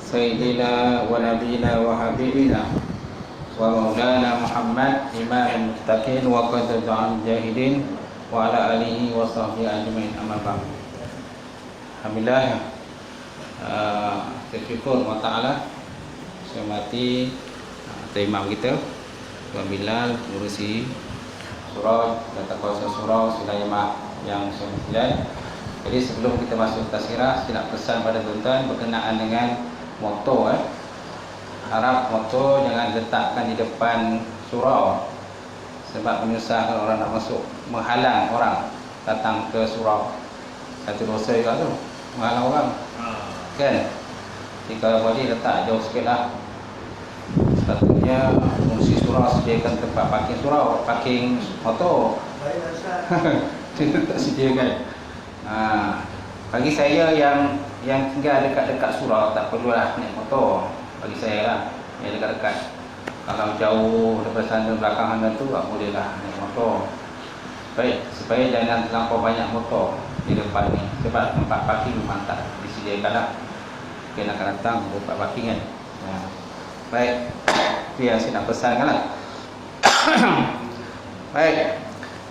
سيدنا ونبينا وحبيبنا ومولانا محمد إمام المتقين وقائد المجاهدين وعلى آله وصحبه أجمعين أما بعد. Alhamdulillah, tersyukur Allah Ta'ala saya mati imam kita Tuan Bilal mengurusi surau dan kuasa surau Sulaimah yang 9. Jadi sebelum kita masuk tasirah, saya nak pesan pada tuan-tuan berkenaan dengan motor. Harap motor jangan letakkan di depan surau, sebab menyusahkan orang nak masuk, menghalang orang datang ke surau. Satu dosa juga tu, menghalang orang, kan? Jadi kalau boleh letak jauh sikit lah. Sepatutnya fungsi surau sediakan tempat parking surau, parking motor. Dia tak sediakan. Bagi saya yang tinggal dekat-dekat surau tak perlulah naik motor. Bagi saya lah, yang dekat-dekat. Kalau jauh daripada sana belakang sana tu tak bolehlah naik motor. Baik, supaya jangan terlampau banyak motor di depan ni, sebab tempat parking memang tak disediakan lah. Mungkin akan datang tempat parking kan. Baik, itu yang saya nak pesankan lah. Baik,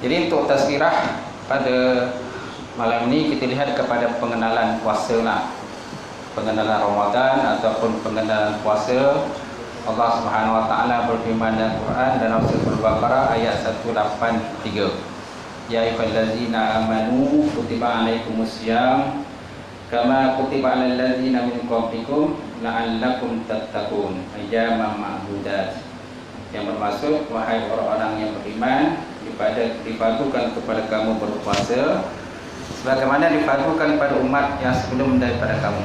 jadi untuk tazkirah pada malam ini kita lihat kepada pengenalan puasa lah. Pengenalan Ramadan ataupun pengenalan puasa. Allah Subhanahu Wa Taala berfirman dalam Quran dalam surah Al-Baqarah ayat 183. Ya ayyuhallazina amanu kutiba alaikumusiyam kama kutiba alal ladzina min qablikum la'allakum tattaqun ayyaman ma'dudat. Yang bermaksud, wahai orang-orang yang beriman, dipadukan kepada kamu berpuasa sebagaimana dipadukan pada umat yang sebelum daripada kamu.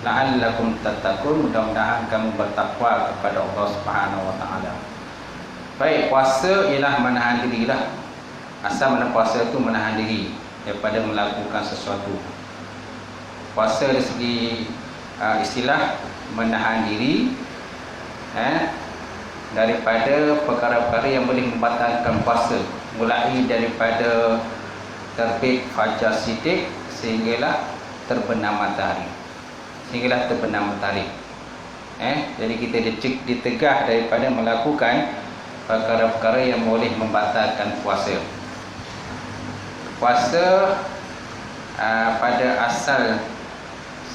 La'allakum tattaqun, mudah-mudahan kamu bertakwa kepada Allah Subhanahu Wa Taala. Baik, puasa ialah menahan diri lah. Asal mana puasa itu menahan diri daripada melakukan sesuatu. Puasa dari segi istilah menahan diri daripada perkara-perkara yang boleh membatalkan puasa, mulai daripada terbit fajar siddiq sehinggalah terbenam matahari. Jadi kita ditegah daripada melakukan perkara-perkara yang boleh membatalkan puasa. Puasa pada asal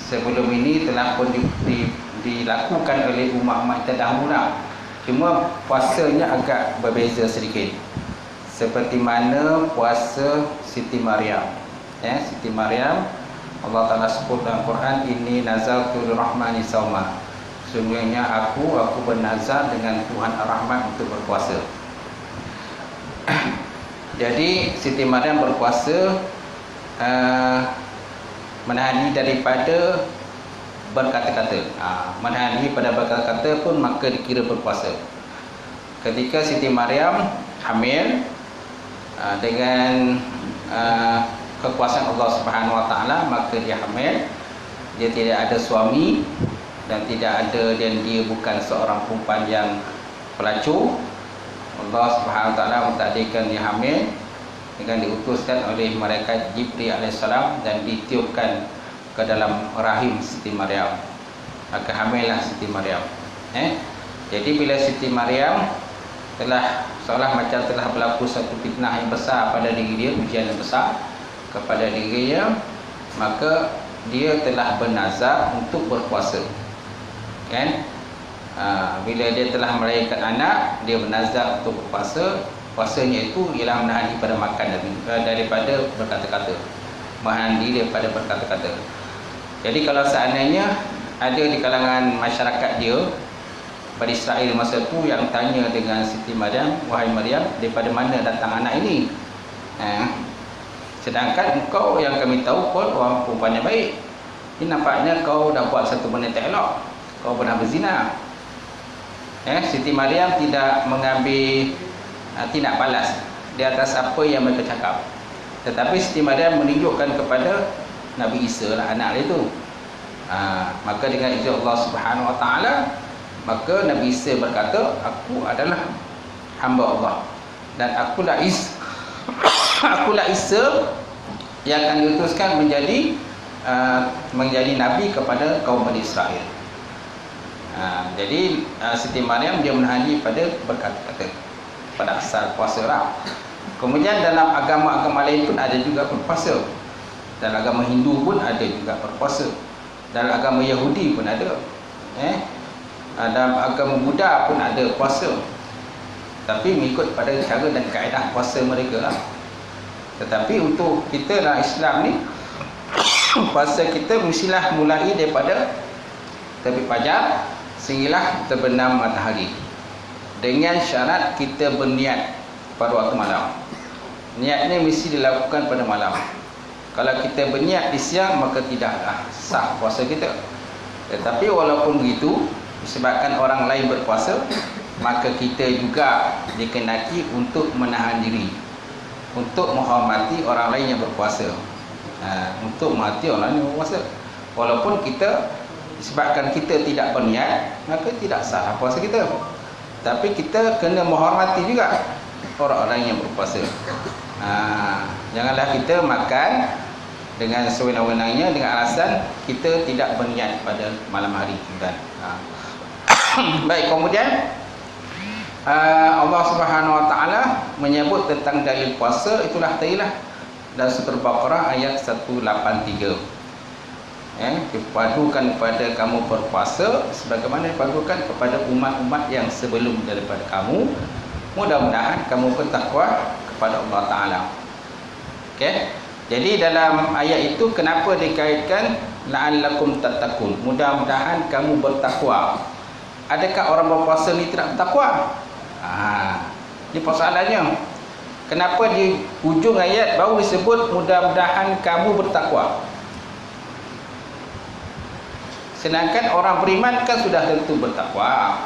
sebelum ini telah pun dilakukan oleh umat-umat terdahulu. Cuma puasanya agak berbeza sedikit. Seperti mana puasa Siti Maryam. Siti Maryam, Allah Ta'ala sebut dalam Quran, inni nazartu lirrahmani sauma. Sungguhnya aku bernazar dengan Tuhan Ar-Rahman untuk berpuasa. Jadi Siti Maryam berpuasa menahan diri daripada berkata-kata. Menahan diri pada berkata-kata pun maka dikira berpuasa. Ketika Siti Maryam hamil dengan kekuasaan Allah Subhanahu Wa Taala, maka dia hamil. Dia tidak ada suami dan dia bukan seorang perempuan yang pelacur. Allah Subhanahu Wa Taala mentakdirkan dia hamil dengan diutuskan oleh malaikat Jibril alaihissalam dan ditiupkan ke dalam rahim Siti Maryam. Maka hamillah Siti Maryam. Jadi bila Siti Maryam telah seolah macam telah berlaku satu fitnah yang besar pada diri dia, ujian yang besar kepada dirinya, maka dia telah bernazar untuk berpuasa. Bila dia telah melahirkan anak, dia bernazar untuk berpuasa. Puasanya itu ialah menahan diri pada makan daripada berkata-kata, menahan diri daripada berkata-kata. Jadi kalau seandainya ada di kalangan masyarakat dia pada Israel masa itu yang tanya dengan Siti Maryam, wahai Maryam, daripada mana datang anak ini? Sedangkan engkau yang kami tahu pun orang perempuan yang baik. Ini nampaknya kau dah buat satu benda tak elok. Kau pernah berzina. Siti Maryam tidak mengambil tindak balas di atas apa yang mereka cakap. Tetapi Siti Maryam menunjukkan kepada Nabi Isa lah, anak dia itu. Maka dengan izin Allah Subhanahu Wa Taala, maka Nabi Isa berkata, aku adalah hamba Allah dan akulah Isa yang akan diutuskan menjadi nabi kepada kaum Bani Israel. Jadi Siti Maryam dia menahan diri pada berkata-kata, pada asal puasa lah. Kemudian dalam agama-agama lain pun ada juga berpuasa. Dalam agama Hindu pun ada juga berpuasa. Dalam agama Yahudi pun ada. Dalam agama Buddha pun ada puasa. Tapi mengikut pada cara dan kaedah puasa mereka lah. Tetapi untuk kita dalam Islam ni, puasa kita mestilah mulai daripada terbit fajar sehinggalah terbenam matahari. Dengan syarat kita berniat pada waktu malam. Niatnya mesti dilakukan pada malam. Kalau kita berniat di siang, maka tidaklah sah puasa kita. Tetapi walaupun begitu, disebabkan orang lain berpuasa, maka kita juga dikenaki untuk menahan diri, untuk menghormati orang lain yang berpuasa, untuk menghormati orang lain yang berpuasa. Walaupun kita, disebabkan kita tidak berniat, maka tidak sah puasa kita. Tapi kita kena menghormati juga orang-orang yang berpuasa. Janganlah kita makan dengan sewenang-wenangnya dengan alasan kita tidak berniat pada malam hari. Baik, kemudian Allah Subhanahu Wa Taala menyebut tentang dalil puasa, itulah tadilah dalam surah Baqarah ayat 183. Dipadukan kepada kamu berpuasa sebagaimana dipadukan kepada umat-umat yang sebelum daripada kamu, mudah-mudahan kamu bertakwa kepada Allah Ta'ala. Jadi dalam ayat itu kenapa dikaitkan la'allakum tattaqun, mudah-mudahan kamu bertakwa. Adakah orang berpuasa ni tidak bertakwa? Ini persoalannya. Kenapa di hujung ayat baru disebut mudah-mudahan kamu bertakwa, sedangkan orang beriman kan sudah tentu bertakwa.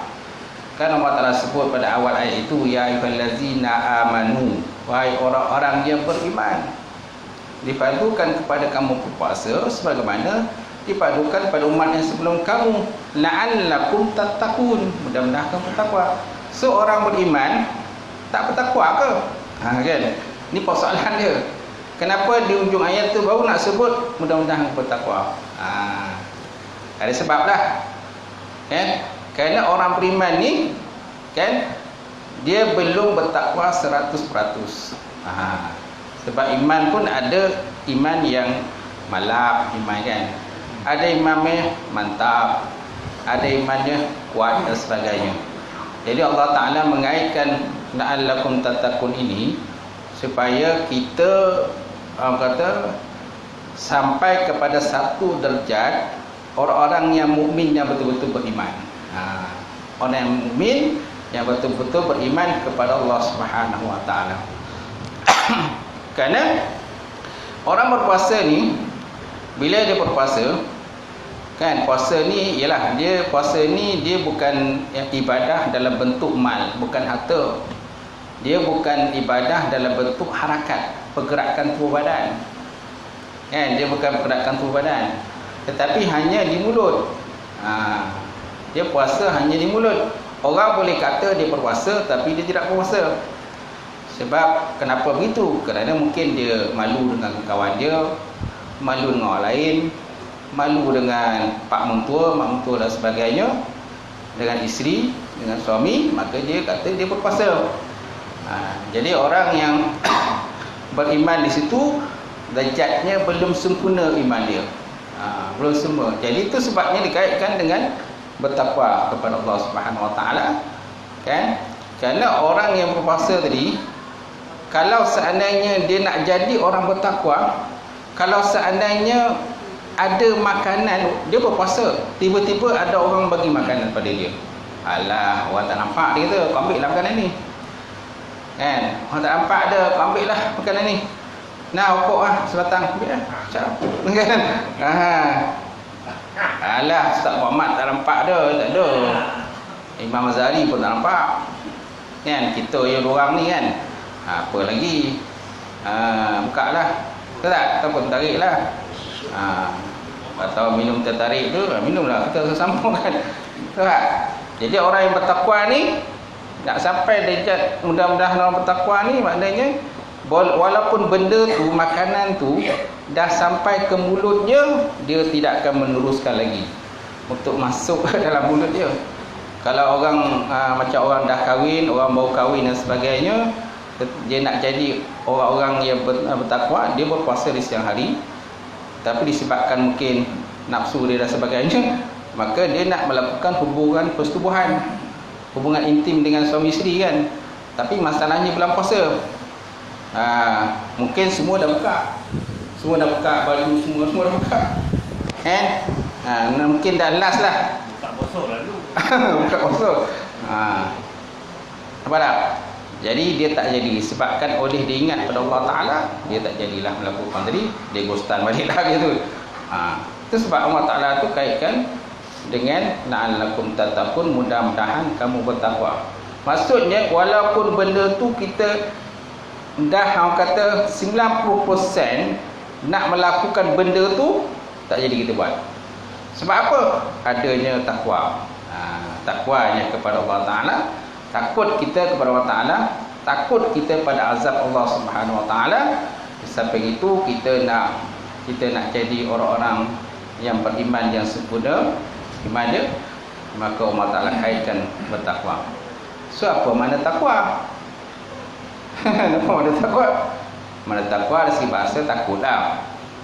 Kan Allah Ta'ala sebut pada awal ayat itu, ya ayyuhallazina amanu, wahai orang-orang yang beriman, dipadukan kepada kamu berpuasa sebagaimana dipadukan pada umat yang sebelum kamu, la'allakum tattaqun, mudah-mudahan kamu bertakwa. Seorang beriman tak bertakwa ke? Kan? Ini persoalan dia. Kenapa di ujung ayat tu baru nak sebut mudah-mudahan bertakwa? Ada sebab lah. Kerana orang beriman ni dia belum bertakwa 100%. Sebab iman pun ada iman yang malap, iman kan. Ada imannya mantap, ada imannya kuat dan sebagainya. Jadi Allah Ta'ala mengaitkan la'allakum tattaqun ini supaya kita sampai kepada satu derajat orang-orang yang mukmin yang betul-betul beriman. Orang yang mukmin yang betul-betul beriman kepada Allah Subhanahu Wa Taala. Kerana orang berpuasa ni, bila dia berpuasa, kan, puasa ni ialah puasa ni dia bukan ibadah dalam bentuk mal, bukan harta. Dia bukan ibadah dalam bentuk harakat, pergerakan tubuh badan. Kan, dia bukan pergerakan tubuh badan, tetapi hanya di mulut. Dia puasa hanya di mulut. Orang boleh kata dia berpuasa tapi dia tidak berpuasa. Sebab kenapa begitu? Kerana mungkin dia malu dengan kawan dia, malu dengan orang lain, malu dengan pak mentua, mak mentua dan sebagainya, dengan isteri, dengan suami, maka dia kata dia berpuasa. Jadi orang yang beriman di situ derajatnya belum sempurna iman dia. Belum semua. Jadi itu sebabnya dikaitkan dengan bertakwa kepada Allah Subhanahu Wa Taala, kan? Kerana orang yang berpuasa tadi, kalau seandainya dia nak jadi orang bertakwa, kalau seandainya ada makanan, dia berpuasa, tiba-tiba ada orang bagi makanan pada dia, alah, orang tak nampak, dia kata, kau ambil lah makanan ni, kan? Orang tak nampak ada, kau ambil lah makanan ni, nah rokok lah sebatang, ambil lah, kan? Alah, Ustaz Muhammad tak nampak dah, tak ada, Imam Azhari pun tak nampak, kan? Kita yang orang ni kan, apa lagi, buka lah, betul tak? Ataupun tarik lah, atau minum tertarik tu, minumlah, kita sambung kan, betul tak? Jadi orang yang bertakwa ni nak sampai derajat mudah-mudahan orang bertakwa ni, maknanya walaupun benda tu, makanan tu dah sampai ke mulutnya, dia tidak akan meneruskan lagi. untuk masuk ke dalam mulut dia. Kalau orang macam orang dah kahwin, orang baru kahwin dan sebagainya, dia nak jadi orang-orang yang bertakwa, dia berpuasa di siang hari, tapi disebabkan mungkin nafsu dia dan sebagainya, maka dia nak melakukan hubungan persetubuhan, hubungan intim dengan suami isteri kan. Tapi masalahnya bulan puasa, mungkin semua dah buka, baju semua dah buka, mungkin dah last lah. Buka bosok lalu. Buka bosok. Apa tak? Jadi dia tak jadi, sebabkan oleh dia ingat pada Allah Ta'ala, dia tak jadilah melakukan tadi, dia ghostan balik lagi tu. Itu sebab Allah Ta'ala tu kaitkan dengan la'allakum tattaqun, mudah-mudahan kamu bertakwa. Maksudnya walaupun benda tu kita dah orang kata 90% nak melakukan benda tu, tak jadi kita buat. Sebab apa? Adanya takwa. Takwanya kepada Allah Ta'ala, takut kita kepada Allah Ta'ala, takut kita pada azab Allah Subhanahu Wa Ta'ala. Sampai itu kita nak jadi orang-orang yang beriman yang sempurna iman dia, maka Allah Ta'ala kaitkan bertakwa. So apa mana takwa? Apa mana takwa? Mana takwa dari segi bahasa takutlah.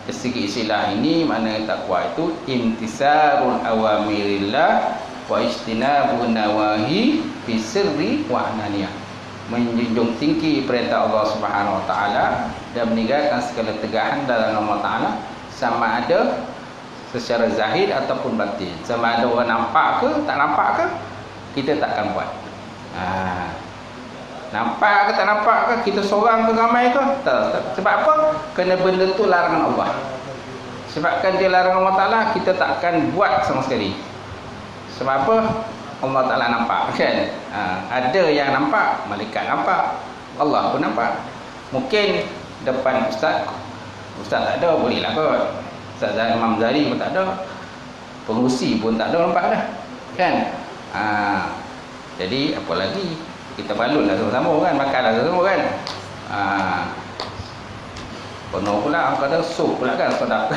Dari segi istilah ini, mana takwa itu imtisarul awamirillah wa ijtinabun nawahi fi sirri wa ananiyah. Menjunjung tinggi perintah Allah Subhanahu Wa Ta'ala dan meninggalkan segala tegahan dalam Allah Ta'ala, sama ada secara zahir ataupun batin. Sama ada orang nampak ke tak nampak ke, kita takkan buat. Nampak ke tak nampak ke, kita seorang ke ramai ke, tak. Sebab apa? Kerana benda tu larangan Allah. Sebabkan dia larangan Allah Ta'ala, kita takkan buat sama sekali. Sebab apa? Allah Ta'ala nampak kan? Ada yang nampak, malaikat nampak, Allah pun nampak. Mungkin depan ustaz tak ada, bolehlah kot. Ustaz Imam Zari pun tak ada, pengurusi pun tak ada, nampak dah kan. Jadi apa lagi, kita balunlah sama-sama kan, makanlah sama-sama kan. Penuh pula, orang kata sup pula kan, sedap.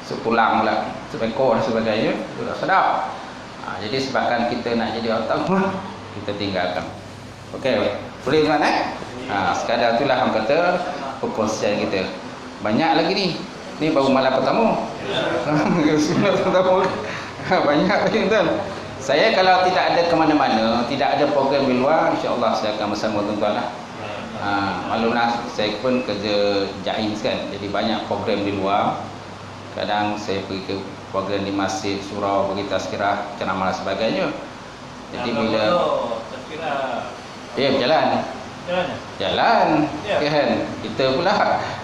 Sup tulang pula, sup ekor dan sebagainya, itu dah sedap. Jadi sebabkan kita nak jadi orang takwa, kita tinggalkan. Okey, boleh tuan sekadar itulah orang kata perkongsian kita. Banyak lagi ni. Ni baru malam pertama. Banyak lagi tuan. Saya kalau tidak ada ke mana-mana, tidak ada program di luar, insya-Allah saya akan bersama tuan-tuan lah. Maklumlah saya pun kerja Jains kan, jadi banyak program di luar. Kadang saya pergi ke program di masjid, surau, bagi tazkirah, ceramah dan sebagainya. Jadi bila berjalan. Jalan. Kan.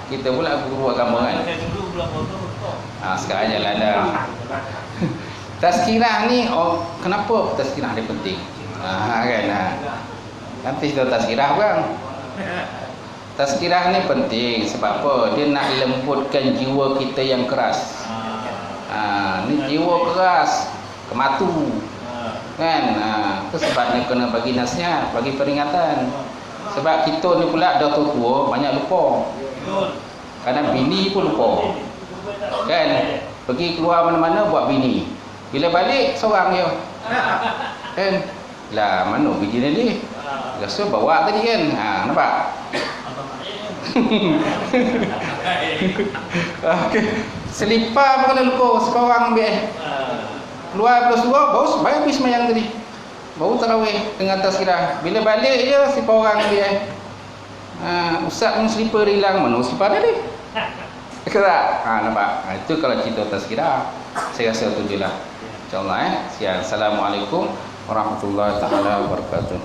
Kita pula guru agama kan. Sekarang jalan dah. Tazkirah ni, kenapa tazkirah ni penting? Kan. Nanti kita tazkirah bang. Tazkirah ni penting sebab apa? Dia nak lembutkan jiwa kita yang keras. Ni jiwa keras, kematu. Kan? Itu sebabnya kena bagi nasihat, bagi peringatan. Sebab kita ni pula dah tua, banyak lupa. Kadang bini pun lupa. Kan? Pergi keluar mana-mana buat bini. Bila balik seorang dia. Kan? Lah mana bini dia? Rasa bawa tadi kan. Nampak? Okey. Selipar pun kena lupa, seorang ambil. Keluar plus dua, baru habis semayang tadi. Baru tarawih dengan tazkirah. Bila balik je selipar orang ambil. Ustaz pun selipar hilang, mana selipar tadi? Tak? Nampak? Itu kalau cerita tazkirah, saya rasa tujulah. InsyaAllah Sekian. Assalamualaikum warahmatullahi wabarakatuh.